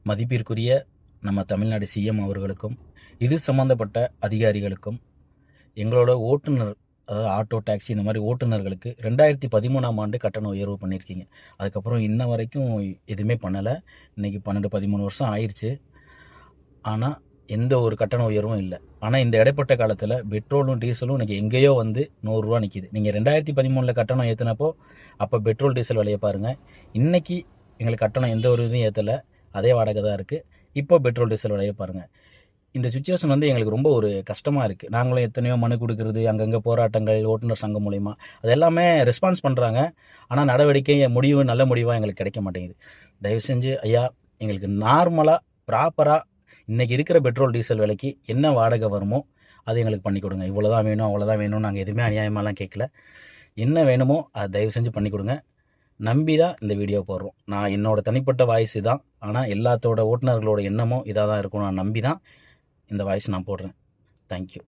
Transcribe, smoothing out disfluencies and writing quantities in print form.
மதிப்பிற்குரிய நம்ம தமிழ்நாடு சிஎம் அவர்களுக்கும் இது சம்மந்தப்பட்ட அதிகாரிகளுக்கும் எங்களோட ஓட்டுநர், அதாவது ஆட்டோ டாக்ஸி இந்த மாதிரி ஓட்டுநர்களுக்கு 2013ஆம் ஆண்டு கட்டண உயர்வு பண்ணியிருக்கீங்க. அதுக்கப்புறம் இன்ன வரைக்கும் எதுவுமே பண்ணலை. இன்றைக்கி 12-13 வருஷம் ஆயிடுச்சு. ஆனால் எந்த ஒரு கட்டண உயர்வும் இல்லை. ஆனால் இந்த இடைப்பட்ட காலத்தில் பெட்ரோலும் டீசலும் இன்றைக்கி எங்கேயோ வந்து 100 ரூபா நிற்கிது. நீங்கள் 2013 கட்டணம் ஏற்றினப்போ அப்போ பெட்ரோல் டீசல் விலையை பாருங்கள். இன்றைக்கி எங்களுக்கு கட்டணம் எந்த ஒரு இதுவும் ஏற்றலை, அதே வாடகை தான் இருக்குது. இப்போ பெட்ரோல் டீசல் விலையை பாருங்கள். இந்த சுச்சுவேஷன் வந்து எங்களுக்கு ரொம்ப ஒரு கஷ்டமாக இருக்குது. நாங்களும் எத்தனையோ மனு கொடுக்குறது, அங்கங்கே போராட்டங்கள், ஓட்டுநர் சங்கம் மூலிமா அது எல்லாமே ரெஸ்பான்ஸ் பண்ணுறாங்க. ஆனால் நடவடிக்கை முடிவு நல்ல முடிவாக எங்களுக்கு கிடைக்க மாட்டேங்குது. தயவு செஞ்சு ஐயா, எங்களுக்கு நார்மலாக ப்ராப்பராக இன்றைக்கி இருக்கிற பெட்ரோல் டீசல் விலைக்கு என்ன வாடகை வருமோ அது எங்களுக்கு பண்ணி கொடுங்க. இவ்வளோ தான் வேணும், அவ்வளோதான் வேணும், நாங்கள் எதுவுமே அநியாயமாலாம் கேட்கல. என்ன வேணுமோ அதை தயவு செஞ்சு பண்ணி கொடுங்க. நம்பி தான் இந்த வீடியோ போடுறோம். நான் என்னோடய தனிப்பட்ட வாய்ஸ் தான், ஆனால் எல்லாத்தோட ஓட்டுநர்களோட எண்ணமும் இதாக தான் இருக்கும். நான் நம்பி தான் இந்த வாய்ஸ் நான் போடுறேன். தேங்க்யூ.